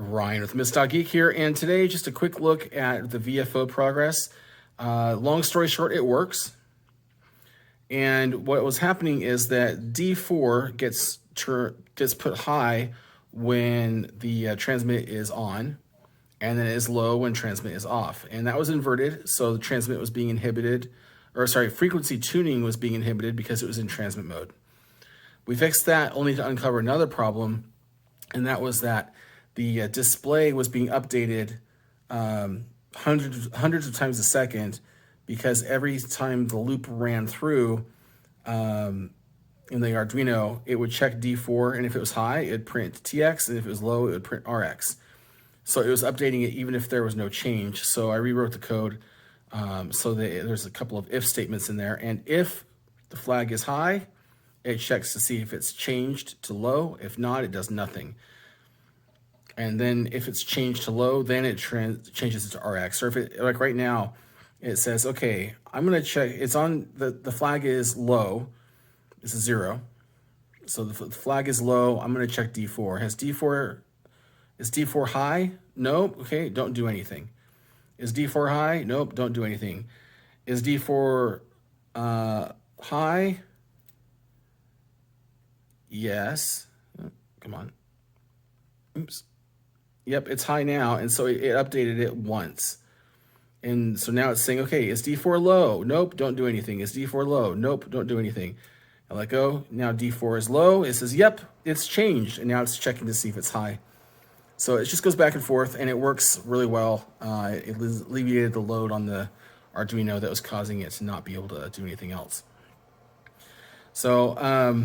Ryan with Miss.Geek here, and today just a quick look at the VFO progress. Long story short, it works. And what was happening is that D4 gets put high when the transmit is on, and then it is low when transmit is off. And that was inverted, so the transmit was being inhibited, or sorry, frequency tuning was being inhibited because it was in transmit mode. We fixed that only to uncover another problem, and that was that the display was being updated hundreds of times a second, because every time the loop ran through in the Arduino, it would check D4, and if it was high, it would print TX, and if it was low, it would print RX. So it was updating it even if there was no change. So I rewrote the code so that there's a couple of if statements in there, and if the flag is high, it checks to see if it's changed to low. If not, it does nothing. And then if it's changed to low, then it changes it to RX. Or if it, like right now, it says, okay, I'm gonna check, it's on, the flag is low, it's a 0. So the flag is low, I'm gonna check D4. Is D4 high? Nope, okay, don't do anything. Is D4 high? Nope, don't do anything. Is D4 high? Yes, come on, oops. Yep, it's high now, and so it updated it once. And so now it's saying, okay, is D4 low? Nope, don't do anything. Is D4 low? Nope, don't do anything. I let go, now D4 is low. It says, yep, it's changed, and now it's checking to see if it's high. So it just goes back and forth, and it works really well. It alleviated the load on the Arduino that was causing it to not be able to do anything else. So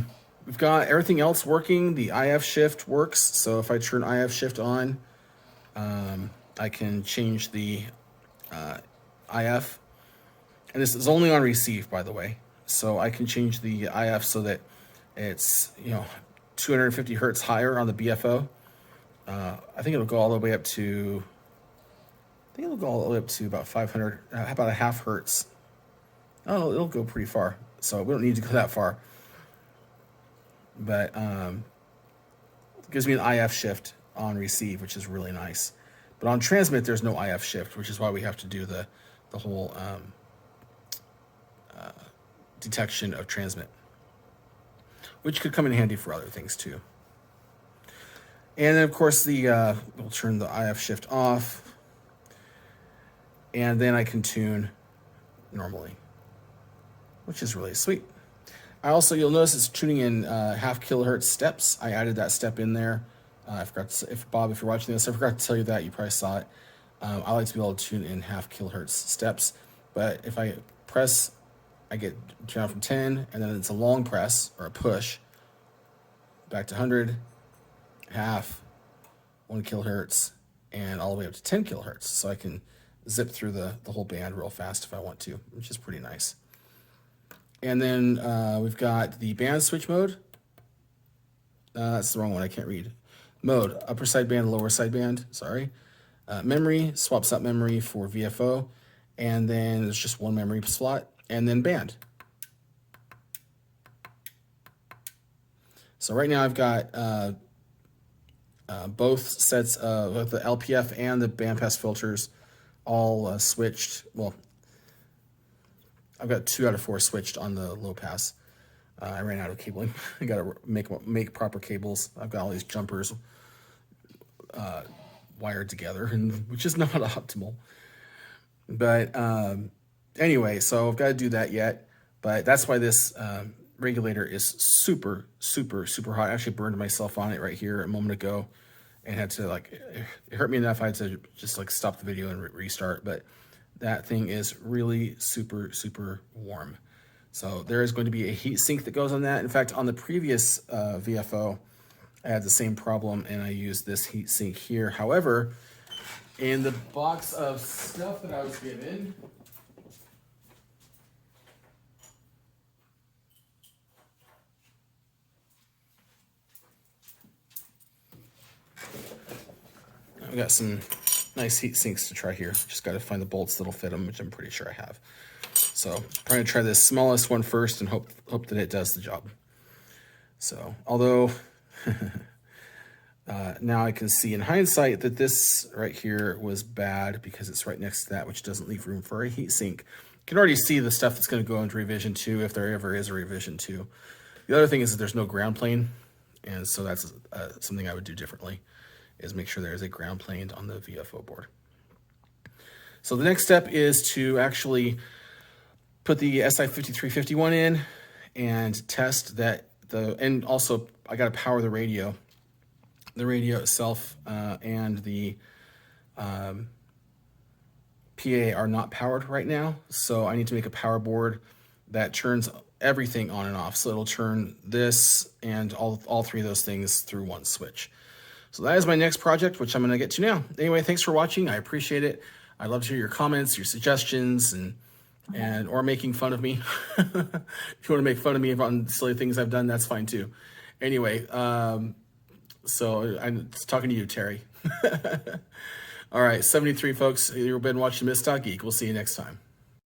we've got everything else working. The IF shift works, so if I turn IF shift on, I can change the IF, and this is only on receive, by the way. So I can change the IF so that it's 250 hertz higher on the BFO. I think it'll go all the way up to. About 500. How about a half hertz? Oh, it'll go pretty far. So we don't need to go that far. But it gives me an IF shift on receive, which is really nice. But on transmit, there's no IF shift, which is why we have to do the whole detection of transmit, which could come in handy for other things too. And then, of course, we'll turn the IF shift off, and then I can tune normally, which is really sweet. You'll notice it's tuning in half kilohertz steps. I added that step in there. I forgot to, Bob, if you're watching this, I forgot to tell you that. You probably saw it. I like to be able to tune in half kilohertz steps, but if I press, I get down from 10, and then it's a long press or a push, back to 100, half, 1 kilohertz, and all the way up to 10 kilohertz. So I can zip through the whole band real fast if I want to, which is pretty nice. And then we've got the band switch mode. That's the wrong one, I can't read. Mode, upper sideband, lower sideband, sorry. Memory, swaps out memory for VFO. And then there's just one memory slot. And then band. So right now I've got both sets of the LPF and the bandpass filters all switched. Well, I've got 2 out of 4 switched on the low pass. I ran out of cabling. I got to make proper cables. I've got all these jumpers wired together, which is not optimal. But anyway, so I've got to do that yet. But that's why this regulator is super, super, super hot. I actually burned myself on it right here a moment ago, and had to it hurt me enough. I had to just stop the video and restart. But that thing is really super, super warm. So there is going to be a heat sink that goes on that. In fact, on the previous VFO, I had the same problem, and I used this heat sink here. However, in the box of stuff that I was given, I've got some nice heat sinks to try here. Just got to find the bolts that'll fit them, which I'm pretty sure I have. So I'm going to try this smallest one first and hope that it does the job. So although Now I can see in hindsight that this right here was bad because it's right next to that, which doesn't leave room for a heatsink. You can already see the stuff that's going to go into revision 2 if there ever is a revision 2. The other thing is that there's no ground plane, and so that's something I would do differently, is make sure there is a ground plane on the VFO board. So the next step is to actually put the SI5351 in and test that and also I got to power the radio. The radio itself and the PA are not powered right now, so I need to make a power board that turns everything on and off. So it'll turn this and all three of those things through one switch. So that is my next project, which I'm going to get to now. Anyway, thanks for watching. I appreciate it. I'd love to hear your comments, your suggestions, and or making fun of me. If you want to make fun of me on silly things I've done, that's fine too. Anyway, so I'm talking to you, Terry. All right, 73 folks. You've been watching Miss Geek. We'll see you next time.